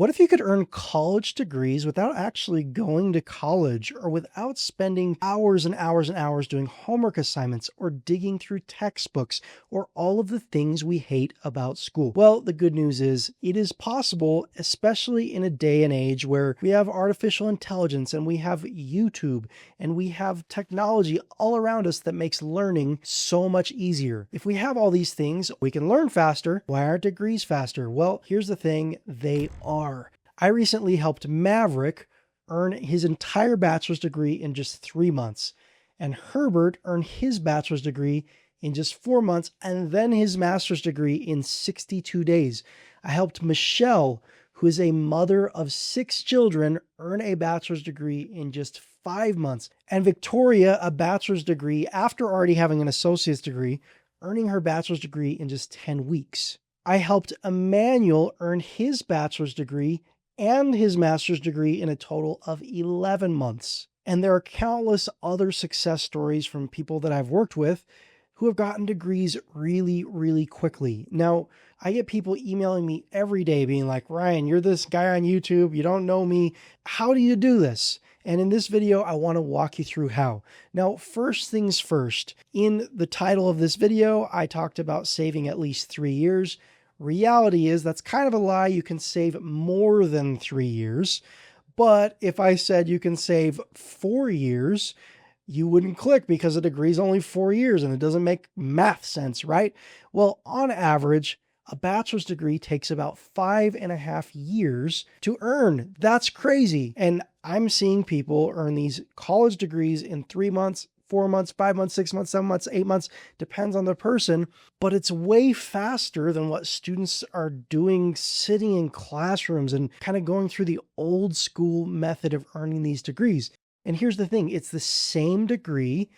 What if you could earn college degrees without actually going to college or without spending hours and hours and hours doing homework assignments or digging through textbooks or all of the things we hate about school? Well, the good news is it is possible, especially in a day and age where we have artificial intelligence and we have YouTube and we have technology all around us that makes learning so much easier. If we have all these things, we can learn faster. Why aren't degrees faster? Well, here's the thing, they are. I recently helped Maverick earn his entire bachelor's degree in just 3 months, and Herbert earned his bachelor's degree in just 4 months, and then his master's degree in 62 days. I helped Michelle, who is a mother of 6 children, earn a bachelor's degree in just 5 months, and Victoria a bachelor's degree after already having an associate's degree, earning her bachelor's degree in just 10 weeks. I helped Emmanuel earn his bachelor's degree and his master's degree in a total of 11 months. And there are countless other success stories from people that I've worked with who have gotten degrees really, really quickly. Now, I get people emailing me every day being like, Ryan, you're this guy on YouTube, you don't know me. How do you do this? And in this video, I want to walk you through how. Now, first things first, in the title of this video, I talked about saving at least 3 years. Reality is that's kind of a lie. You can save more than 3 years. But if I said you can save 4 years, you wouldn't click because a degree is only 4 years and it doesn't make math sense, right? Well, on average, a bachelor's degree takes about 5.5 years to earn. That's crazy. And I'm seeing people earn these college degrees in 3 months, 4 months, 5 months, 6 months, 7 months, 8 months, depends on the person, but it's way faster than what students are doing sitting in classrooms and kind of going through the old school method of earning these degrees. And here's the thing, it's the same degree,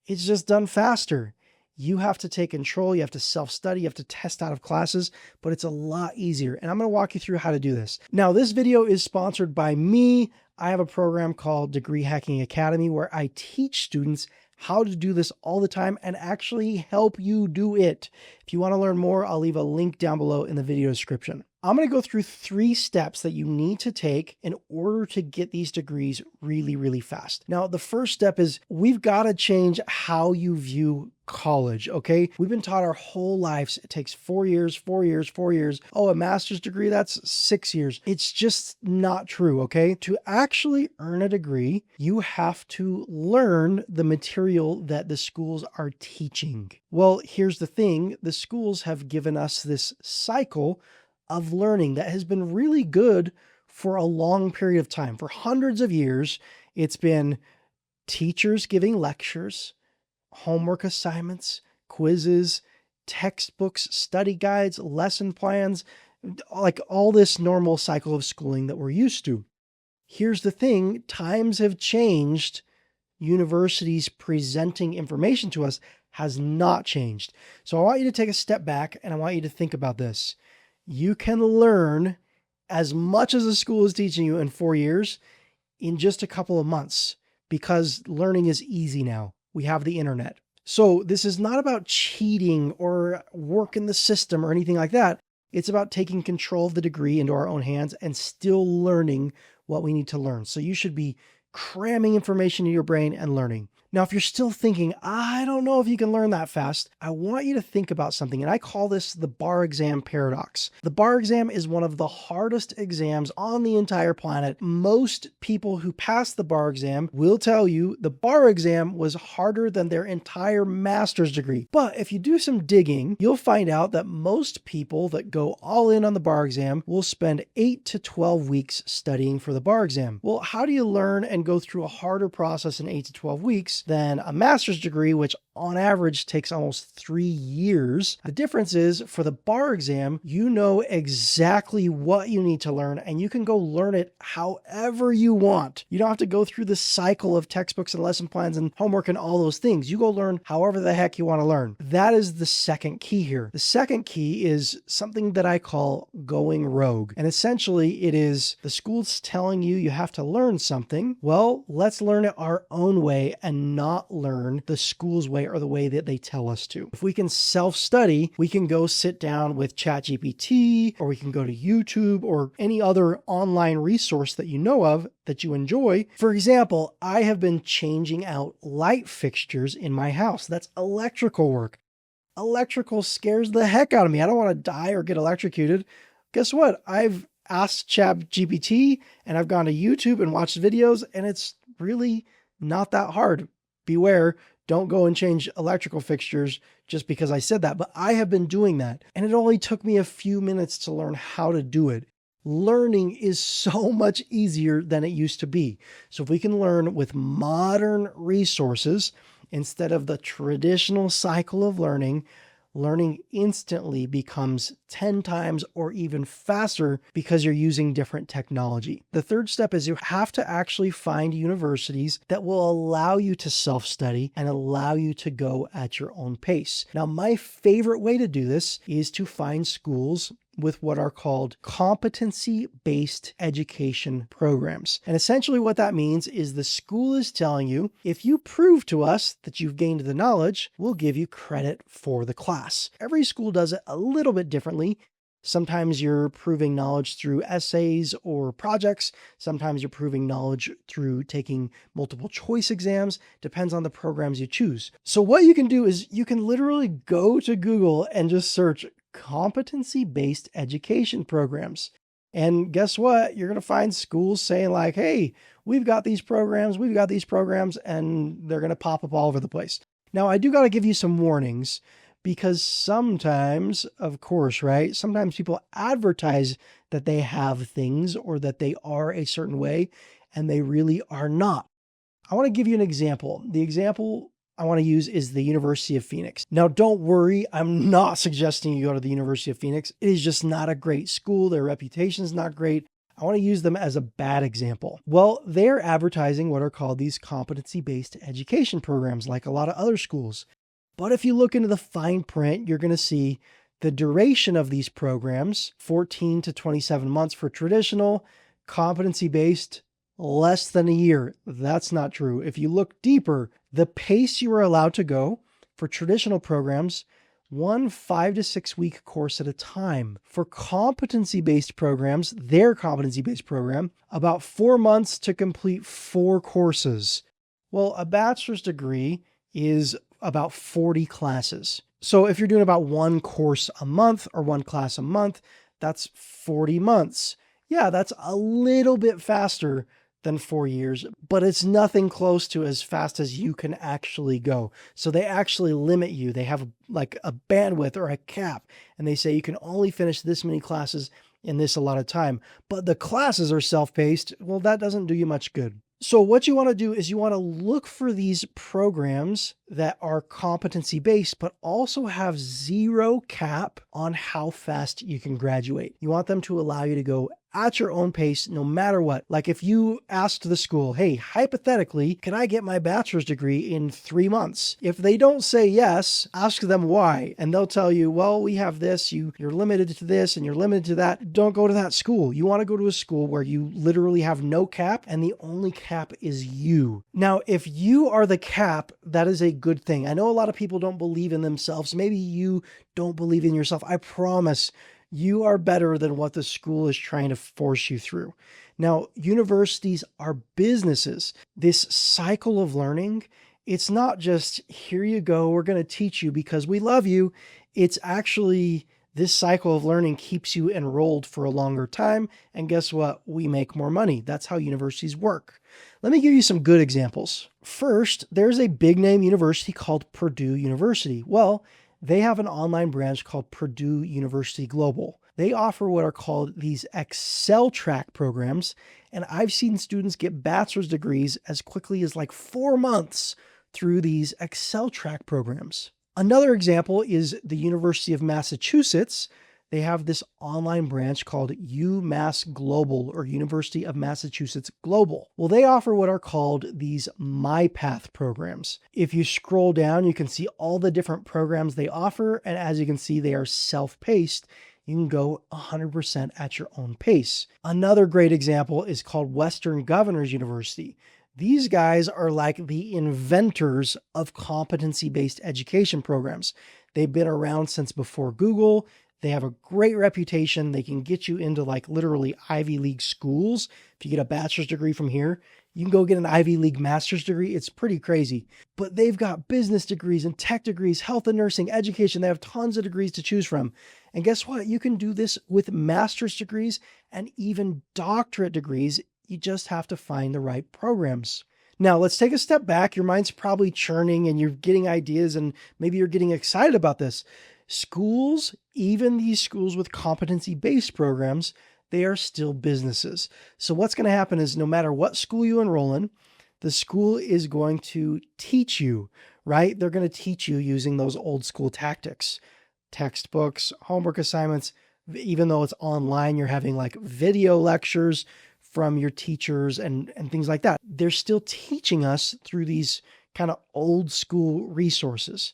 it's just done faster. You have to take control, you have to self-study, you have to test out of classes, but it's a lot easier. And I'm going to walk you through how to do this. Now, this video is sponsored by me. I have a program called Degree Hacking Academy where I teach students how to do this all the time and actually help you do it. If you want to learn more, I'll leave a link down below in the video description. I'm going to go through 3 steps that you need to take in order to get these degrees really, really fast. Now, the first step is we've got to change how you view college, okay? We've been taught our whole lives it takes 4 years, 4 years, 4 years. Oh, a master's degree, that's 6 years. It's just not true, okay? To actually earn a degree, you have to learn the material that the schools are teaching. Well, here's the thing, the schools have given us this cycle of learning that has been really good for a long period of time. For hundreds of years, it's been teachers giving lectures, homework assignments, quizzes, textbooks, study guides, lesson plans, like all this normal cycle of schooling that we're used to. Here's the thing, times have changed. Universities presenting information to us has not changed. So I want you to take a step back and I want you to think about this. You can learn as much as the school is teaching you in 4 years in just a couple of months because learning is easy now. We have the internet. So this is not about cheating or working the system or anything like that. It's about taking control of the degree into our own hands and still learning what we need to learn. So you should be cramming information in your brain and learning. Now, if you're still thinking, I don't know if you can learn that fast, I want you to think about something, and I call this the bar exam paradox. The bar exam is one of the hardest exams on the entire planet. Most people who pass the bar exam will tell you the bar exam was harder than their entire master's degree. But if you do some digging, you'll find out that most people that go all in on the bar exam will spend 8 to 12 weeks studying for the bar exam. Well, how do you learn and go through a harder process in 8 to 12 weeks than a master's degree, which on average takes almost 3 years? The difference is for the bar exam, you know exactly what you need to learn and you can go learn it however you want. You don't have to go through the cycle of textbooks and lesson plans and homework and all those things. You go learn however the heck you want to learn. That is the second key here. The second key is something that I call going rogue. And essentially it is the school's telling you you have to learn something. Well, let's learn it our own way and not learn the school's way or the way that they tell us to. If we can self-study, we can go sit down with ChatGPT, or we can go to YouTube or any other online resource that you know of that you enjoy. For example, I have been changing out light fixtures in my house. That's electrical work. Electrical scares the heck out of me. I don't want to die or get electrocuted. Guess what? I've asked ChatGPT and I've gone to YouTube and watched videos, and it's really not that hard. Beware, don't go and change electrical fixtures just because I said that, but I have been doing that, and it only took me a few minutes to learn how to do it. Learning is so much easier than it used to be. So if we can learn with modern resources instead of the traditional cycle of learning, learning instantly becomes 10 times or even faster because you're using different technology. The third step is you have to actually find universities that will allow you to self-study and allow you to go at your own pace. Now, my favorite way to do this is to find schools with what are called competency-based education programs. And essentially what that means is the school is telling you, if you prove to us that you've gained the knowledge, we'll give you credit for the class. Every school does it a little bit differently. Sometimes you're proving knowledge through essays or projects. Sometimes you're proving knowledge through taking multiple choice exams. Depends on the programs you choose. So what you can do is you can literally go to Google and just search competency-based education programs. And guess what? You're going to find schools saying like, hey, we've got these programs, and they're going to pop up all over the place. Now, I do got to give you some warnings, because sometimes, of course, right? Sometimes people advertise that they have things or that they are a certain way, and they really are not. I want to give you an example. The example I want to use is the University of Phoenix. Now, don't worry, I'm not suggesting you go to the University of Phoenix. It is just not a great school. Their reputation is not great. I want to use them as a bad example. Well, they're advertising what are called these competency-based education programs, like a lot of other schools. But if you look into the fine print, you're going to see the duration of these programs, 14 to 27 months for traditional, competency-based, less than a year. That's not true. If you look deeper, the pace you are allowed to go for traditional programs, 1 5 to 6 week course at a time. For competency-based programs, their competency-based program, about 4 months to complete 4 courses. Well, a bachelor's degree is about 40 classes. So if you're doing about 1 course a month or 1 class a month, that's 40 months. Yeah, that's a little bit faster than 4 years, but it's nothing close to as fast as you can actually go. So they actually limit you. They have like a bandwidth or a cap, and they say you can only finish this many classes in this allotted time. But the classes are self-paced. Well, that doesn't do you much good. So what you want to do is you want to look for these programs that are competency-based, but also have zero cap on how fast you can graduate. You want them to allow you to go at your own pace, no matter what. Like if you asked the school, hey, hypothetically, can I get my bachelor's degree in 3 months? If they don't say yes, ask them why. And they'll tell you, well, we have this, you're limited to this and you're limited to that. Don't go to that school. You want to go to a school where you literally have no cap, and the only cap is you. Now, if you are the cap, that is a good thing. I know a lot of people don't believe in themselves. Maybe you don't believe in yourself. I promise you are better than what the school is trying to force you through. Now, universities are businesses. This cycle of learning, it's not just, here you go, we're going to teach you because we love you. It's actually, this cycle of learning keeps you enrolled for a longer time. And guess what? We make more money. That's how universities work. Let me give you some good examples. First, there's a big name university called Purdue University. Well, they have an online branch called Purdue University Global. They offer what are called these Excel track programs, and I've seen students get bachelor's degrees as quickly as like 4 months through these Excel track programs. Another example is the University of Massachusetts. They have this online branch called UMass Global, or University of Massachusetts Global. Well, they offer what are called these MyPath programs. If you scroll down, you can see all the different programs they offer. And as you can see, they are self-paced. You can go 100% at your own pace. Another great example is called Western Governors University. These guys are like the inventors of competency-based education programs. They've been around since before Google. They have a great reputation. They can get you into like literally Ivy League schools. If you get a bachelor's degree from here, you can go get an Ivy League master's degree. It's pretty crazy. But they've got business degrees and tech degrees, health and nursing, education. They have tons of degrees to choose from. And guess what? You can do this with master's degrees and even doctorate degrees. You just have to find the right programs. Now, let's take a step back. Your mind's probably churning and you're getting ideas and maybe you're getting excited about this. Schools, even these schools with competency-based programs, they are still businesses. So what's going to happen is no matter what school you enroll in, the school is going to teach you, right? They're going to teach you using those old school tactics, textbooks, homework assignments. Even though it's online, you're having like video lectures from your teachers and things like that. They're still teaching us through these kind of old school resources.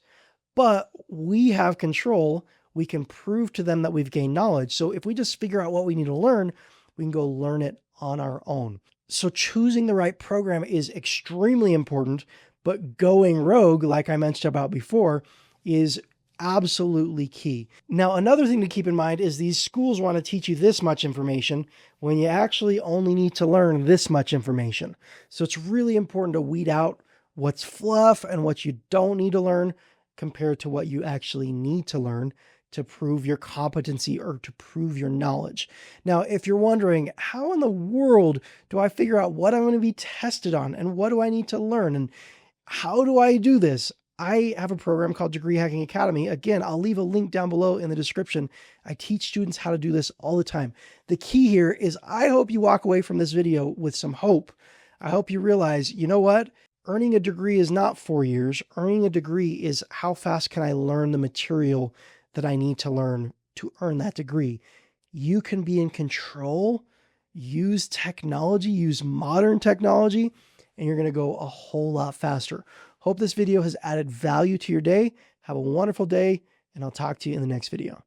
But we have control. We can prove to them that we've gained knowledge. So if we just figure out what we need to learn, we can go learn it on our own. So choosing the right program is extremely important, but going rogue, like I mentioned about before, is absolutely key. Now, another thing to keep in mind is these schools want to teach you this much information when you actually only need to learn this much information. So it's really important to weed out what's fluff and what you don't need to learn compared to what you actually need to learn to prove your competency or to prove your knowledge. Now, if you're wondering, how in the world do I figure out what I'm going to be tested on and what do I need to learn and how do I do this? I have a program called Degree Hacking Academy. Again, I'll leave a link down below in the description. I teach students how to do this all the time. The key here is I hope you walk away from this video with some hope. I hope you realize, you know what? Earning a degree is not 4 years. Earning a degree is how fast can I learn the material that I need to learn to earn that degree. You can be in control, use technology, use modern technology, and you're going to go a whole lot faster. Hope this video has added value to your day. Have a wonderful day, and I'll talk to you in the next video.